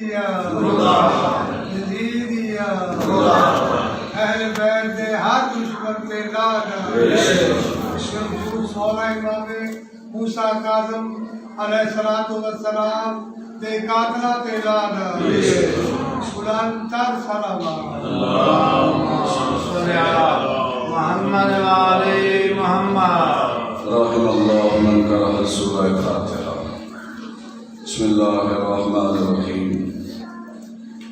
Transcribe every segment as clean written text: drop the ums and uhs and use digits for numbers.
یزیدیہ اہل بیت دے ہر دشمن تے لعنت مولا امام موسیٰ کاظم علیہ السلام دے قاتلہ تے لعنت بلندتر صلوات اللہم صلی علی محمد وآل محمد. رحم اللہ من قرأ سورہ فاتحہ. بسم اللہ الرحمن الرحیم.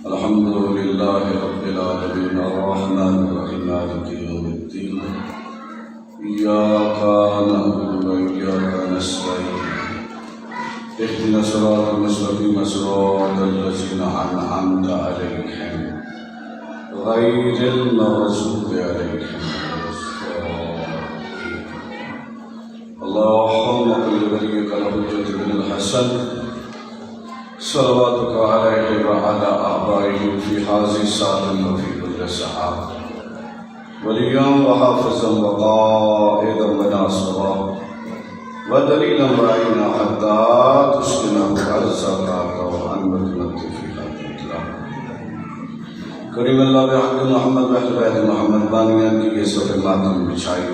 الحمد للہ رب العالمین الرحمن الرحیم مالک یوم الدین ایاک نعبد و ایاک نستعین اهدنا الصراط المستقیم صراط الذین انعمت علیہم غیر المغضوب علیہم اللهم قل وليك الحجة بن الحسن صلواتك عليه وعلى آبائه في هذه الساعة وفي كل ساعة وليا وحافظا وقائدا وناصرا ودليلا وعينا حتى تسكنه أرزاقك وأنبتنا فيها تطلع. کریم اللہ بحق محمد بحق بیت محمد بانیان کی یہ صفحہ ماتم بچھائی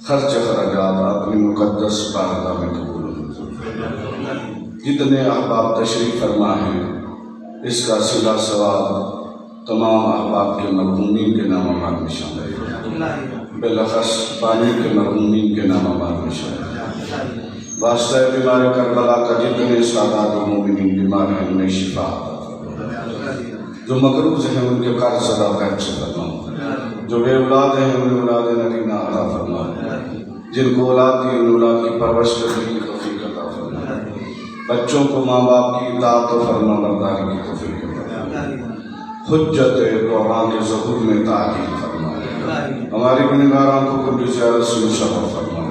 خرچ خرجات اپنی مقدس بارگاہ میں قبول ہوں. جتنے احباب تشریف فرما ہیں اس کا صلہ ثواب تمام احباب کے مرحومین کے نام آباد میں شامل ہے، بالاخص پانی کے مرحومین کے نام آباد میں شامل ہے. واسطہ بیمار کربلا کا جتنے سادات و مومنین بیمار ہیں انہیں شفا عطا فرما. جو مقروض ہیں ان کے قرض ادا غیب سے فرما. جو بے اولاد ہیں انہیں اولاد نرینہ عطا فرما. جن کو اولاد کی ان اولاد کی پرورش کرنے کی توفیق عطا فرما. بچوں کو ماں باپ کی اطاعت و فرما برداری کی توفیق عطا فرما. حجت دوران کے ظہور میں تعلیم فرما. ہماری گنہگاروں کو کل زیارت سے مشرف فرما.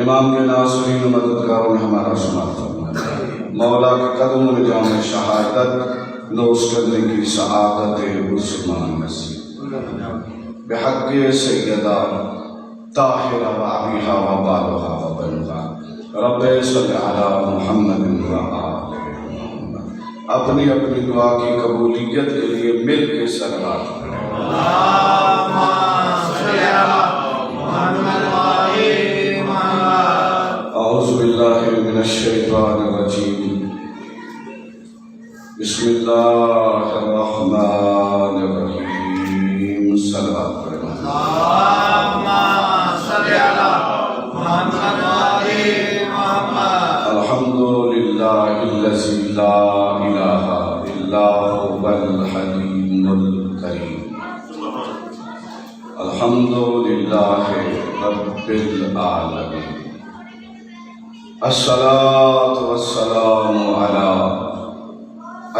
امام کے ناصرین و مددگاروں میں ہمارا شمار فرما. مولا کے قدموں میں جام شہادت نوش کرنے کی سعادت عثمان نصیب. بحق سیدہ طاہرہ و ابیہا و بالہا و بنوہا رب صلی علی محمد و آل محمد. اپنی اپنی دعا کی قبولیت کے لیے مل کے صلوات پڑھیں. اللہم صلی علی محمد وآل محمد. اعوذ باللہ من الشیطان الرجیم. بسم اللہ الرحمن الرحیم. صلوات پڑھیں. اللہم صلی علی محمد وآل محمد. الحمد للہ الذی لا الہ الا هو الحلیم الکریم. الحمد للہ رب العالمین. الصلاة والسلام علی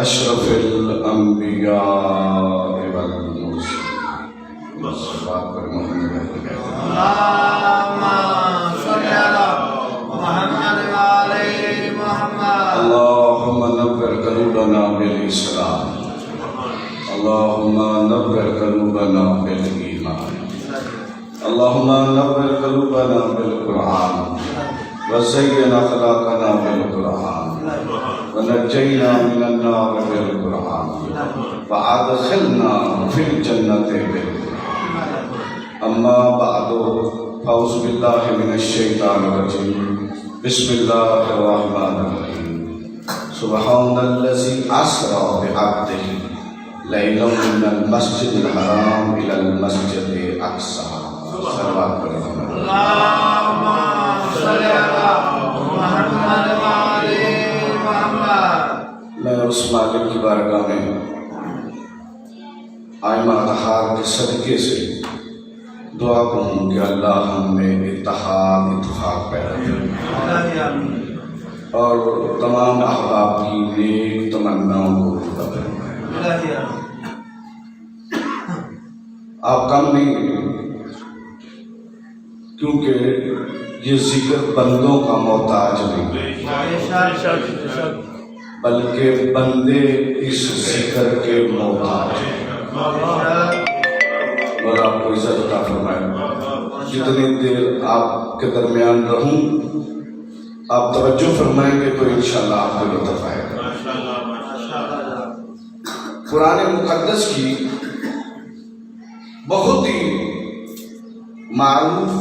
اشرف الانبیاء والمرسلین. اللہم صلی علی محمد وآل محمد. اللہم نور قلوبنا بالاسلام. اللہم نور قلوبنا بالایمان. اللہم نور قلوبنا بالقرآن وزین اخلاقنا بالقرآن ونجینا من النار بالقرآن وادخلنا فی الجنة بالقرآن. اما بعد فاعوذ باللہ من الشیطان الرجیم. بسم اللہ الرحمن الرحیم. سبحان الذی اسری بعبدہ لیلا من المسجد الحرام الى المسجد الاقصی. صلوات پڑھیں. اللہم صلی علی محمد وآل محمد. میں اس مالک کی بارگاہ میں آئمہ اطہار کے صدقے سے دعا کروں کہ اللہ ہم میں اتحاد اتفاق پیدا کرے اور تمام احباب کی نیک تمناؤں کو پورا کرے. آپ کم نہیں ہیں کیونکہ یہ ذکر بندوں کا محتاج نہیں بلکہ بندے اس ذکر کے محتاج ہیں. اور آپ کو عزت عطا فرمائے. جتنی دیر آپ کے درمیان رہوں آپ توجہ فرمائیں گے تو انشاءاللہ آپ کو لطف آئے گا. قرآن مقدس کی بہت ہی معروف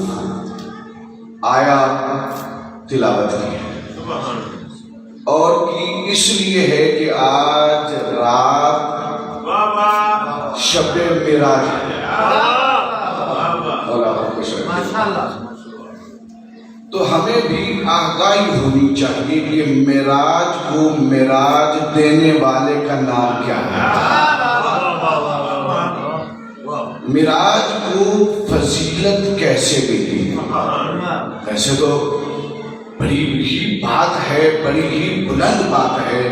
آیات تلاوت کی ہے، اور کی اس لیے ہے کہ آج رات شب معراج ہے۔ اور آپ کو شاید تو ہمیں بھی آگاہی ہونی چاہیے کہ معراج کو معراج دینے والے کا نام کیا ہے، معراج کو فضیلت کیسے ملی۔ ایسے تو بڑی ہی بات ہے، بڑی ہی بلند بات ہے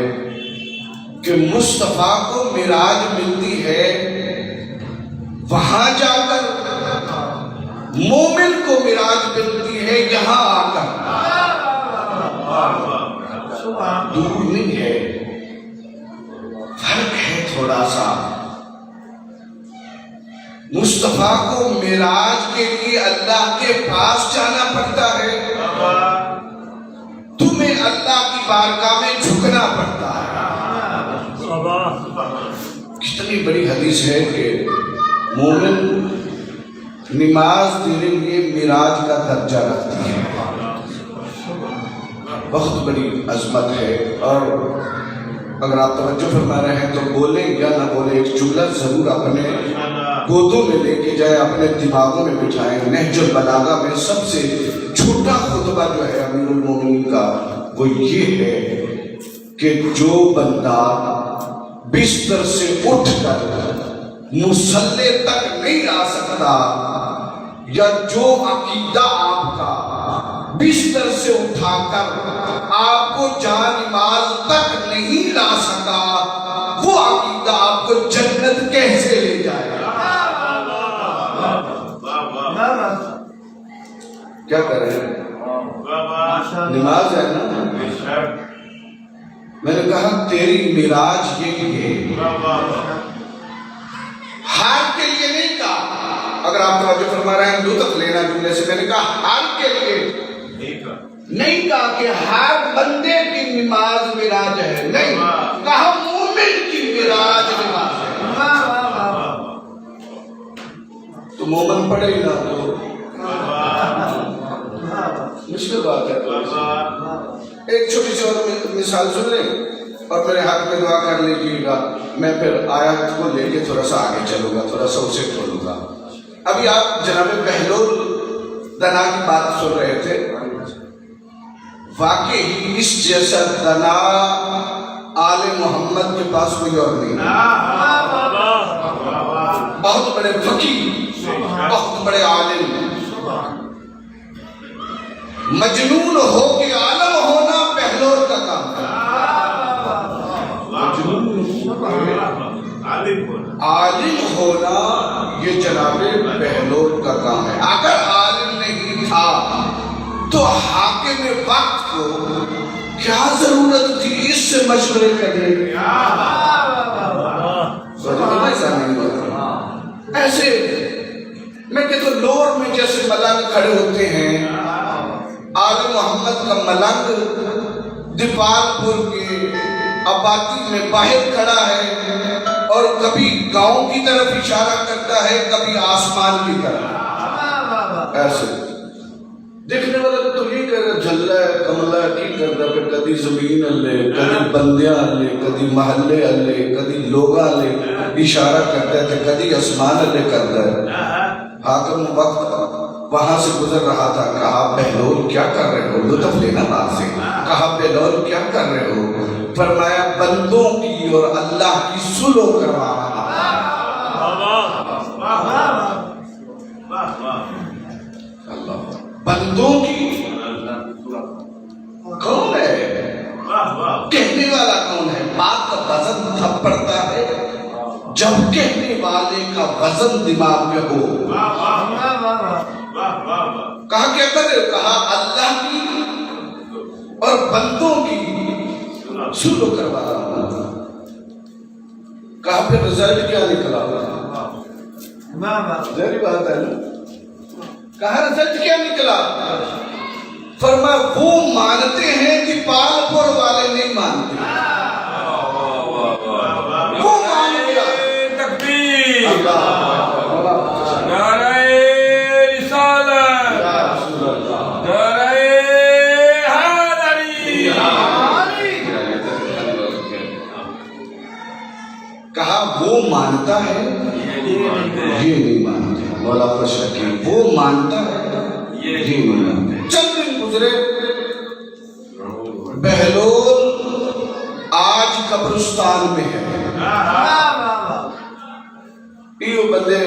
کہ مصطفیٰ کو معراج ملتی ہے، وہاں جا کر مومن کو معراج ملتی ہے یہاں آ کر، دور نہیں ہے، فرق ہے تھوڑا سا۔ مصطفیٰ کو معراج کے لیے اللہ کے پاس جانا پڑتا ہے، تمہیں اللہ کی بارگاہ میں جھکنا پڑتا ہے۔ کتنی بڑی حدیث ہے کہ مومن نماز تیرے لیے معراج کا درجہ رکھتی ہے، بہت بڑی عظمت ہے۔ اور اگر آپ توجہ فرما رہے ہیں تو بولیں یا نہ بولیں، ایک جملہ ضرور اپنے گودوں میں لے کے جائیں، اپنے دماغوں میں بٹھائیں۔ نہج البلاغہ میں سب سے چھوٹا خطبہ جو ہے امیر المومنین کا وہ یہ ہے کہ جو بندہ بستر سے اٹھ کر مصلی تک نہیں آ سکتا، یا جو عقیدہ آپ کا بستر سے اٹھا کر آپ کو جان نماز تک نہیں لا سکا، وہ عقیدہ آپ کو جنت کیسے لے جائے گا؟ کیا کریں؟ نماز ہے نا، میں نے کہا تیری معراج یہی ہے، ہار کے لیے نہیں کہا۔ اگر آپ توجہ فرما رہے ہیں لطف لینا جملے سے، میں نے کہا ہار کے لیے نہیں کہا کہ ہر بندے کی نماز معراج ہے، نہیں کہا مومن کی معراج نماز ہے۔ تو مومن پڑھے ہی نہ تو مشکل بات ہے۔ ایک چھوٹی سی اور مثال سن لیں اور میرے حق میں دعا کر لیجیے گا، میں پھر آیات کو لے کے تھوڑا سا آگے چلوں گا، تھوڑا سا اسے کھولوں گا۔ ابھی آپ جناب بہلول دنا کی بات سن رہے تھے، واقعی اس جیسا دنا آل محمد کے پاس کوئی اور نہیں، بہت بڑے فقیہ، بہت بڑے عالم، مجنون ہو کے عالم ہونا بہلول کا کام ہے، عالم ہونا یہ جناب بہلول کا کام ہے۔ اگر عالم نہیں تھا تو حاکم وقت کو کیا ضرورت تھی اس سے مشورے کرنے کی؟ ایسے میں کہتا ہوں لور میں جیسے ملنگ کھڑے ہوتے ہیں، آل محمد کا ملنگ دیپال پور کے آبادی میں باہر کھڑا ہے اور کبھی گاؤں کی طرف اشارہ کرتا ہے، کبھی آسمان کی طرف، ایسے دیکھنے والا تو یہ کہہ رہا جھلا ہے کملا کی کرتا پہ کدی زمین لے، کدی بندیاں لے، کدی محلے لے، کدی لوگاں لے اشارہ کرتا ہے، کدی آسمان لے کرتا ہے۔ حاکم وقت وہاں سے گزر رہا تھا، کہا بہلول کیا کر رہے ہو؟ لطف لینا بات سے، کہا بہلول کیا کر رہے ہو؟ فرمایا بندوں کی اور اللہ کی سلو کروا رہا۔ اللہ بندوں کی کون ہے؟ کہنے والا کون ہے؟ بات کا وزن تب پڑتا ہے جب کہنے والے کا وزن دماغ میں ہو۔ کہا کیا کرے؟ کہا اللہ کی اور بندوں کی سلو کروا رہا ہوں۔ کہا پھر رزلٹ کیا نکلا؟ ظاہری بات ہے نا، کہا رزلٹ کیا نکلا؟ فرمایا وہ مانتے ہیں دیپال پور والے نہیں مانتے، وہ مان گیا کہا وہ مانتا ہے یہ نہیں مانتے، مولا خوش رکھے، وہ مانتا ہے یہ نہیں مانتے۔ چند دن گزرے، بہلول آج قبرستان میں ہے۔ یہ بندے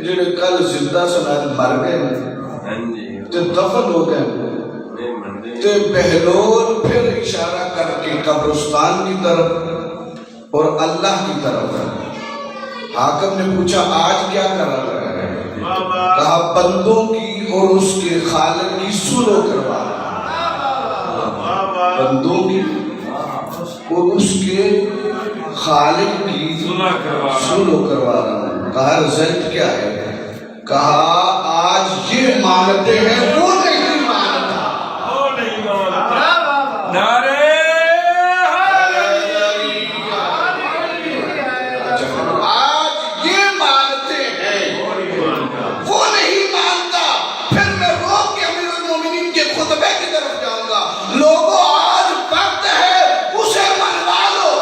جنہیں کل زندہ سنات مر گئے تے دفن ہو گئے، تے بہلول پھر اشارہ کر کے قبرستان کی طرف اور اللہ کی طرف۔ حاکم نے پوچھا آج کیا کر رہا ہے؟ کہا بندوں کی اور اس کے خالق کی سلو کروا رہا، بندوں کی اور اس کے خالق کی سلو کروا رہا ہوں۔ کہا رزلٹ کیا ہے؟ کہا آج یہ مانتے ہیں وہ نہیں مانتا۔ آج یہ مانتے ہیں وہ نہیں مانتا۔ پھر میں روک کے امیر المومنین کے خطبے کی طرف جاؤں گا، لوگوں آج وقت ہے اسے منوا لو،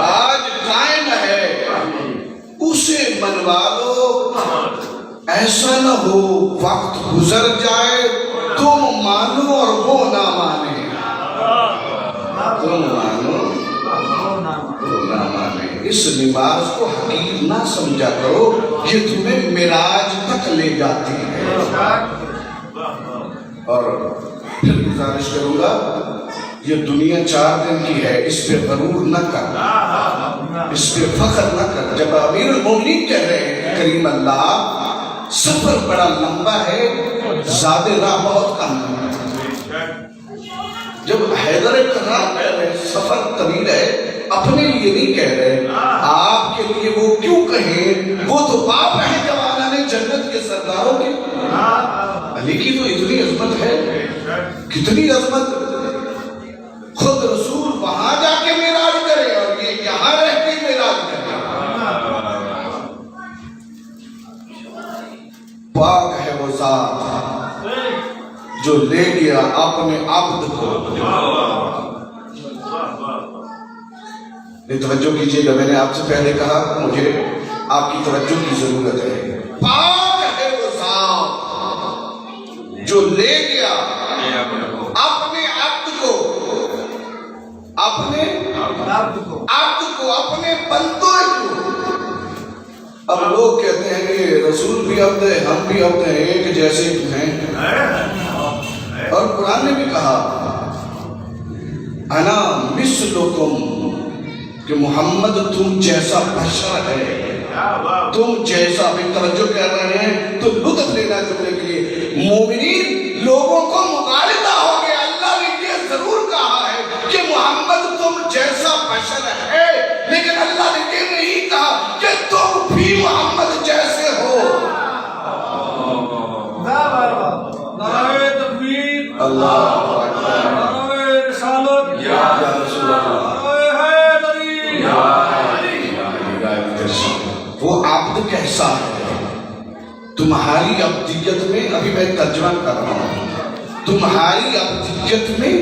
آج ٹائم ہے اسے منوا لو، ایسا نہ ہو وقت گزر جائے تم مانو اور وہ نہ مانے، تم مانو وہ نہ مانے۔ اس نماز کو حقیر نہ سمجھا کرو، یہ تمہیں معراج تک لے جاتی ہے۔ اور پھر گزارش کروں گا، یہ دنیا 4 دن کی ہے، اس پہ غرور نہ کر، اس پہ فخر نہ کر۔ جب امیر المومنین کہہ رہے ہیں کریم اللہ سفر بڑا لمبا ہے، زاد راہ بہت کم ہے، جب حیدر کرار کہہ رہے ہیں سفر طویل ہے، اپنے لیے نہیں کہہ رہے، آپ کے لیے وہ کیوں کہیں؟ وہ تو باپ ہیں جوانان جنت کے سرداروں کے۔ علی کی تو اتنی عظمت ہے، کتنی عظمت، خود رسول وہاں جا کے معراج کرے اور یہ یہاں رہ کے معراج کرے۔ پاک ہے وہ ذات جو لے گیا اپنے عبد کو۔ توجہ کیجئے گا، میں نے آپ سے پہلے کہا مجھے آپ کی توجہ کی ضرورت ہے۔ پاک ہے وہ ذات جو لے گیا اپنے عبد کو، اپنے عبد کو، اپنے بندوں کو۔ اب لوگ کہتے ہیں کہ رسول بھی عبد ہے، ہم بھی عبد ہیں، ایک جیسے ہیں، اور قرآن نے بھی کہا انا مثلکم، کہ محمد تم جیسا بشر ہے، تم جیسا۔ بھی توجہ کر رہے ہیں تو لطف لینا جملے کے لیے۔ مومنین لوگوں کو مغالطہ ہو گیا، اللہ نے یہ ضرور کہا ہے کہ محمد تم جیسا بشر ہے، لیکن اللہ نے یہ نہیں کہا کہ تم بھی محمد جیسے ہو۔ اللہ وہ عبد کیسا ہے؟ تمہاری عبدیت میں، ابھی میں ترجمہ کر رہا ہوں، تمہاری عبدیت میں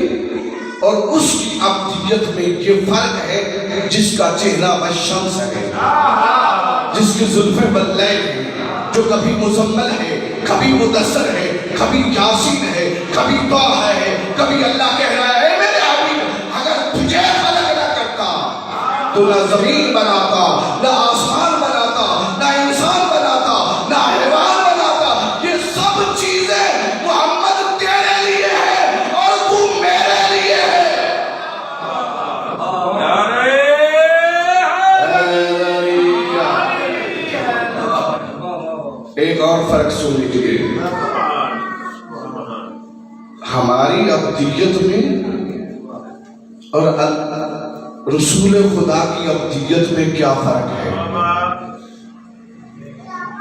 اور اس کی عبدیت میں یہ فرق ہے، جس کا چہرہ والشمس ہے، جس کی زلفیں واللیل ہے، جو کبھی مزمل ہے، کبھی مدثر ہے، کبھی یاسین ہے، کبھی طٰہٰ ہے، کبھی اللہ کہہ رہا ہے میرے حبیب اگر تجھے خلق نہ کرتا تو نہ زمین بناتا، نہ آسمان بناتا، نہ انسان بناتا، نہ حیوان بناتا۔ یہ سب چیزیں محمد تیرے لیے ہے اور تو میرے لیے ہے۔ ایک اور فرق سن لیجیے، ہماری عبدیت میں اور رسول خدا کی عبدیت میں کیا فرق ہے؟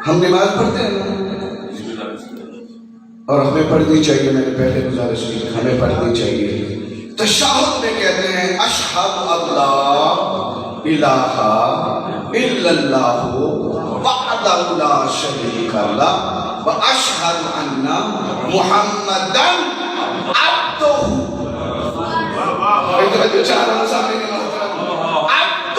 ہم نماز پڑھتے ہیں اور ہمیں پڑھنی چاہیے، میں نے پہلے گزارش کی، ہمیں پڑھنی چاہیے۔ تشہد میں کہتے ہیں اشہد اللہ الہ الا اللہ وحدہ لا شریک لہ واشہد ان محمدا عبدہ۔ عبد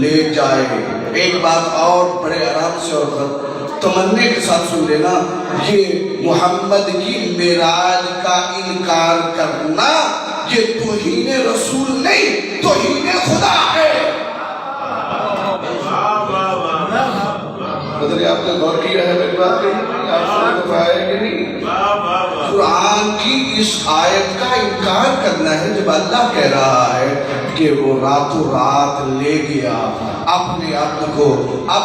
لے جائے. ایک بات اور بڑے آرام سے اور تمنے کے ساتھ سن لینا, یہ محمد کی معراج کا انکار کرنا یہ توہین رسول نہیں, توہین خدا ہے. بدر آپ نے غور کیا ہے میری بات کی, آپ سمجھ پائے کہ نہیں؟ قرآن کی اس آیت کا انکار کرنا ہے جب اللہ کہہ رہا ہے کہ وہ راتوں رات لے گیا اپنے آپ کو. اب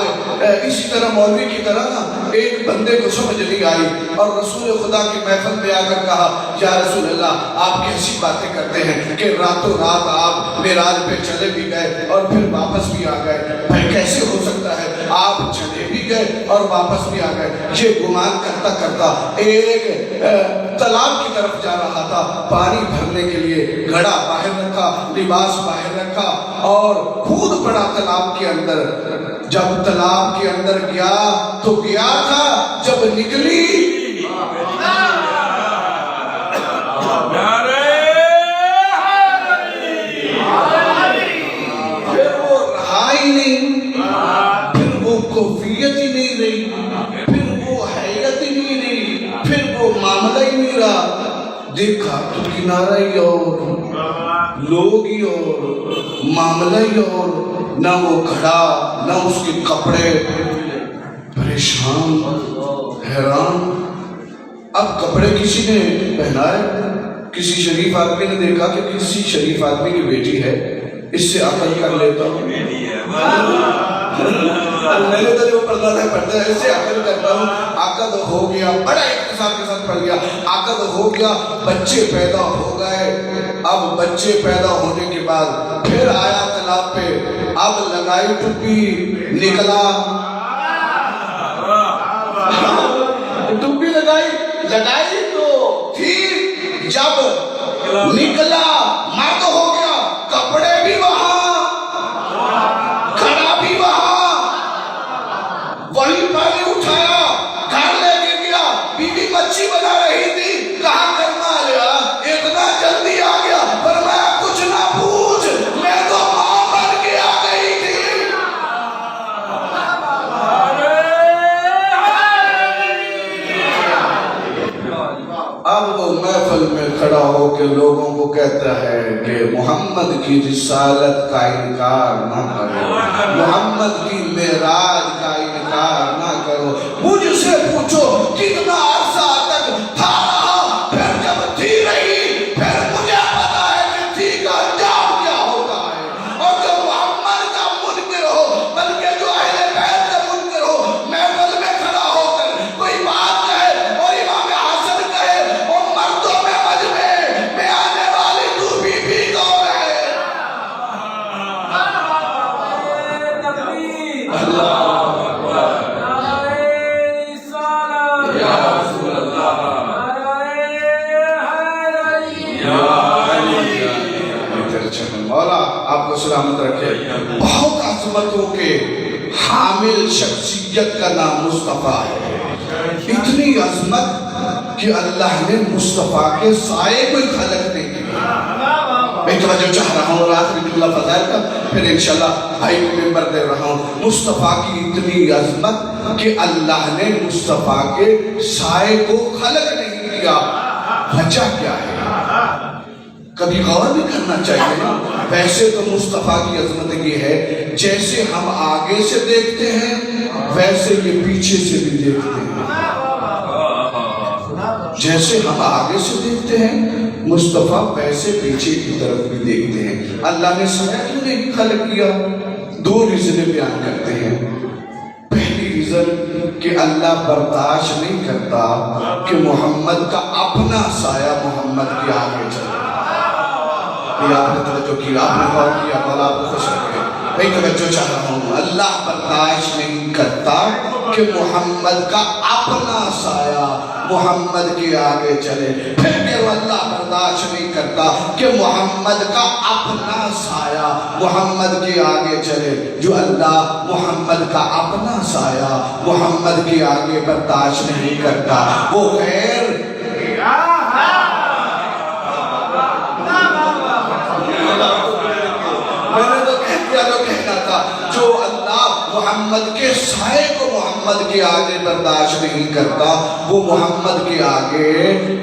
اسی طرح مولوی کی طرح نا ایک بندے کو سمجھ نہیں آئی اور رسول خدا کی محفل میں آ کر کہا یا رسول اللہ آپ کیسی باتیں کرتے ہیں کہ راتوں رات آپ معراج پہ چلے بھی گئے اور پھر واپس بھی آ گئے. بھائی کیسے ہو سکتا ہے, آپ چلے بھی گئے اور واپس بھی آ گئے. یہ گمان کرتا کرتا ایک تالاب کی طرف جا رہا تھا, پانی بھرنے کے لیے گھڑا باہر رکھا, لباس باہر رکھا اور کود پڑا تالاب کے اندر. جب تالاب کے اندر گیا تو گیا تھا, جب نکلی پھر وہ رہا ہی نہیں, پھر وہ کیفیت ہی نہیں رہی, پھر وہ حیرت ہی نہیں رہی, پھر وہ معاملہ ہی نہیں رہا. دیکھا تو کنارہ ہی اور لوگ ہی اور معاملہ ہی اور, نہ وہ گھڑا نہ اس کے کپڑے. پریشان حیران. اب کپڑے کسی نے پہنائے, کسی شریف آدمی نے دیکھا کہ کسی شریف آدمی کی بیٹی ہے, اس سے عقل کر لیتا ہوں. میں نے تو جو پڑھنا تھا پڑھتا ہے, اس سے عقل کرتا ہوں. عقد ہو گیا, بڑا اختصار کے ساتھ پڑھ گیا. عقد ہو گیا, بچے پیدا ہو گئے. اب بچے پیدا ہونے کے بعد پھر آیا تالاب پہ, اب لگائی ٹوپی, نکلا ٹوپی لگائی تو تھی, جب نکلا مرد ہو گیا, کپڑے بھی وہاں, کھڑا بھی وہاں, وہیں پانی اٹھایا, گھر لے کے گیا. بیوی مچھی بنا رہی تھی, کہا کرنا لیا اتنا جلدی آ گیا, فرمایا کچھ نہ پوچھ, میں تو ماں بن کے آ گئی تھی. اب وہ محفل میں کھڑا ہو کے لوگوں کو کہتا ہے کہ محمد کی رسالت کا انکار نہ کرو, محمد کی معراج کا انکار نہ کرو. مجھ سے پوچھو کتنا عرصہ تک تھا رہا, پھر جب تھی رہی پھر مجھے پتا ہے کہ تھی کا انجام کیا ہوتا ہے. اور جو محمد کا منکر ہو, بلکہ جو اہل بیت کا منکر ہو, محفل میں کھڑا ہو کر کوئی بات کہے اور امام حسن کہے اور مردوں میں مجمع میں آنے والی تو بی بی کون ہے؟ مولا آپ کو سلامت رکھے. بہت عظمتوں کے حامل شخصیت کا نام مصطفیٰ ہے. اتنی عظمت کہ اللہ نے مصطفیٰ کے سائے کوئی خلق نہیں کیا. میں توجہ چاہ رہا ہوں رات میں اللہ فضائل کا, پھر انشاءاللہ بھائی کو ممبر دے رہا ہوں. مصطفیٰ کی اتنی عظمت کہ اللہ نے مصطفیٰ کے سائے کو خلق نہیں کیا. وجہ کیا ہے؟ کبھی غور بھی کرنا چاہیے نا. ویسے تو مصطفیٰ کی عظمت یہ ہے, جیسے ہم آگے سے دیکھتے ہیں ویسے یہ پیچھے سے بھی دیکھتے ہیں. جیسے ہم آگے سے دیکھتے ہیں مصطفیٰ ویسے پیچھے کی طرف بھی دیکھتے ہیں. اللہ نے سایہ کیوں نہیں خلق کیا؟ دو ریزنیں بیان کرتے ہیں. پہلی ریزن کہ اللہ برداشت نہیں کرتا کہ محمد کا اپنا سایہ محمد کے آگے چلے. آپ نے توجہ کی, آپ نے غور کیا, مولا آپ کو خوش رکھے. میں توجہ چاہ رہا ہوں, اللہ برداشت نہیں کرتا کہ محمد کا اپنا سایہ محمد کے آگے چلے. پھر کہ اللہ برداشت نہیں کرتا کہ محمد کا اپنا سایہ محمد کے آگے چلے. جو اللہ محمد کا اپنا سایہ محمد کے آگے برداشت نہیں کرتا وہ غیر میں نے تو کہہ دیا جو کہنا تھا. محمد کے سائے کو محمد کے آگے برداشت نہیں کرتا، وہ محمد کے آگے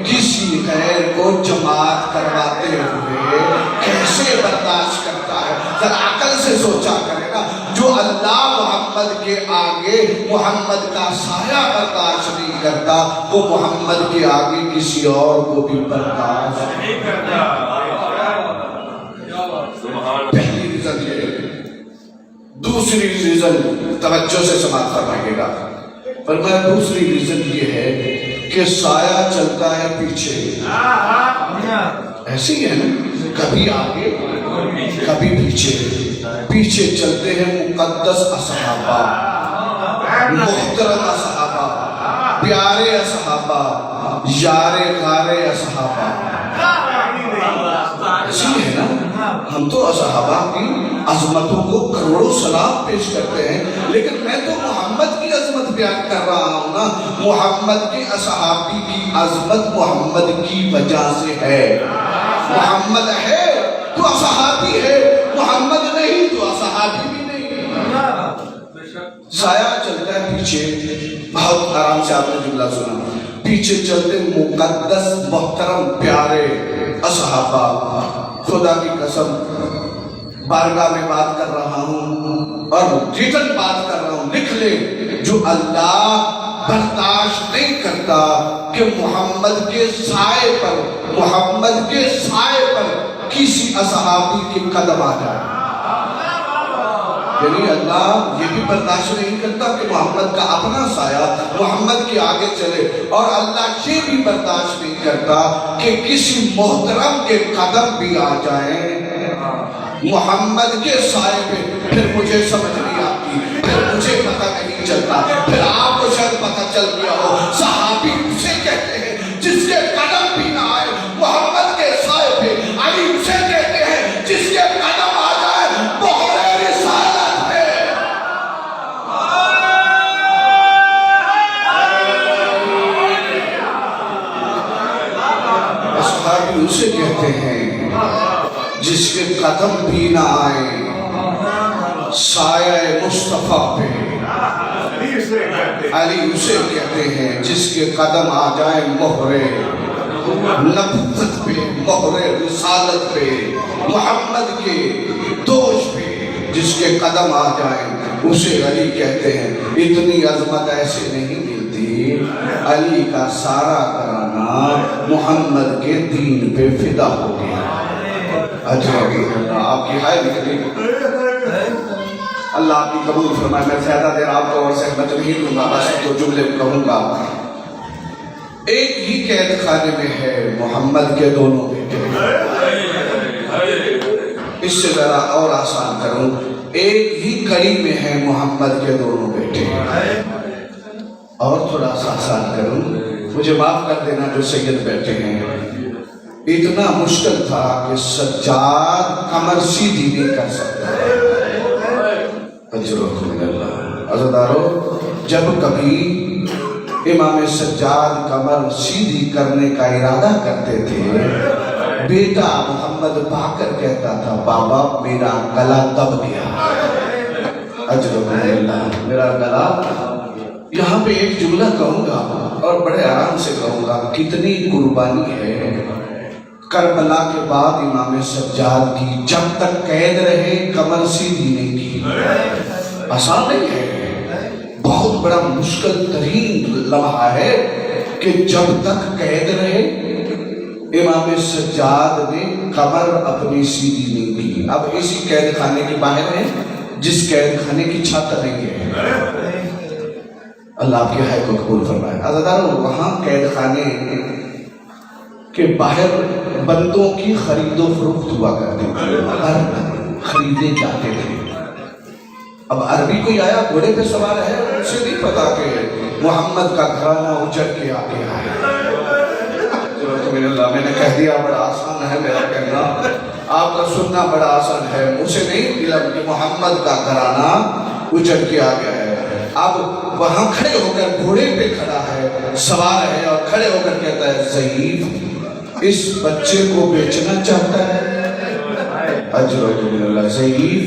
کسی غیر کو جماعت کرواتے ہوئے کیسے برداشت کرتا ہے؟ ذرا عقل سے سوچا کرے نا، جو اللہ محمد کے آگے محمد کا سایہ برداشت نہیں کرتا، وہ محمد کے آگے کسی اور کو بھی برداشت نہیں کرتا۔ پہلی ریزن یہ، دوسری ریزن توجہ سے سماعت فرمائیے گا، فرمایا دوسری ریزن یہ ہے کہ سایہ چلتا ہے پیچھے، ایسی ہے نا، کبھی آگے کبھی پیچھے، پیچھے چلتے ہیں مقدس اصحابہ، محترم اصحابہ، پیارے اصحابہ، یار غار اصحابہ، ایسی ہے نا۔ ہم تو اصحابہ کی عظمتوں کو کروڑوں سلام پیش کرتے ہیں، لیکن میں تو محمد کی عظمت بیان کر رہا ہوں نا۔ محمد کے اصحابی کی عظمت محمد کی وجہ سے ہے۔ محمد ہے تو اصحابی ہے، محمد نہیں تو اصحابی بھی نہیں۔ سایہ چلتا ہے پیچھے، بہت آرام سے آپ نے جملہ سنا، پیچھے چلتے مقدس محترم پیارے اصحابہ۔ خدا کی قسم بارگاہ میں بات کر رہا ہوں اور ریٹن بات کر رہا ہوں، لکھ لے، جو اللہ برداشت نہیں کرتا کہ محمد کے سائے پر، محمد کے سائے پر کسی اصحابی کے قدم آ جائے، یعنی اللہ یہ بھی برداشت نہیں کرتا کہ محمد کا اپنا سایہ محمد کے آگے چلے، اور اللہ یہ بھی برداشت نہیں کرتا کہ کسی محترم کے قدم بھی آ جائیں محمد کے سائے پہ۔ پھر مجھے سمجھ نہیں آتی، پھر مجھے پتہ نہیں چلتا، پھر آپ کو شاید پتہ چل گیا ہو، صحابی اسے کہتے ہیں جس کے قدم بھی نہ آئے محمد کے سائے پہ، علی اسے کہتے ہیں جس کے قدم آ جائے بہر رسالت ہے۔ صحابی اسے کہتے ہیں جس کے قدم بھی نہ آئے سایہ مصطفیٰ پہ، علی اسے کہتے ہیں جس کے قدم آ جائیں مہر نبوت پہ، مہر رسالت پہ، محمد کے دوش پہ جس کے قدم آ جائیں اسے علی کہتے ہیں۔ اتنی عظمت ایسے نہیں ملتی، علی کا سارا گھرانہ محمد کے دین پہ فدا ہو گیا۔ آپ کی ہائے نکلی، اللہ آپ کی قبول فرمائے۔ میں زیادہ دیر آپ کو اور صحبت نہیں دوں گا، بس دو جملے کہوں گا۔ ایک ہی قید خانے میں ہے محمد کے دونوں بیٹے، اس سے ذرا اور آسان کروں، ایک ہی کڑی میں ہے محمد کے دونوں بیٹے، اور تھوڑا سا آسان کروں، مجھے معاف کر دینا جو سید بیٹھے ہیں، اتنا مشکل تھا کہ سجاد کمر سیدھی نہیں کر سکتا۔ اجرکم من اللہ۔ عزیزانو، جب کبھی امام سجاد کمر سیدھی کرنے کا ارادہ کرتے تھے، بیٹا محمد باقر کہتا تھا بابا میرا گلا دب گیا۔ اجرکم من اللہ، میرا گلا۔ یہاں پہ ایک جملہ کہوں گا اور بڑے آرام سے کہوں گا، کتنی قربانی ہے کربلا کے بعد امام سجاد کی، جب تک قید رہے کمر سیدھی نہیں کی۔ آسان نہیں ہے، بہت بڑا مشکل ترین لمحہ ہے کہ جب تک قید رہے امام سجاد نے کمر اپنی سیدھی نہیں کی۔ اب اسی قید خانے کے باہر ہیں جس قید خانے کی چھت نہیں ہے۔ اللہ آپ کی حق کو قبول فرمائے۔ عزیزانو، وہاں قید خانے کہ باہر بندوں کی خرید و فروخت ہوا کرتے تھے، خریدے جاتے تھے۔ اب عربی کوئی آیا گھوڑے پہ سوار ہے، اسے نہیں پتا کہ محمد کا گھرانہ اجڑ کے آگے آیا۔ میں نے کہہ دیا بڑا آسان ہے میرا کہنا، آپ کا سننا بڑا آسان ہے، اسے نہیں علم کہ محمد کا گھرانہ اجڑ کے آگے ہے۔ اب وہاں کھڑے ہو کر گھوڑے پہ کھڑا ہے، سوار ہے، اور کھڑے ہو کر کہتا ہے ضعیف اس بچے کو بیچنا چاہتا ہے۔ اجرکم من اللہ، ضعیف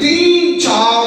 3-4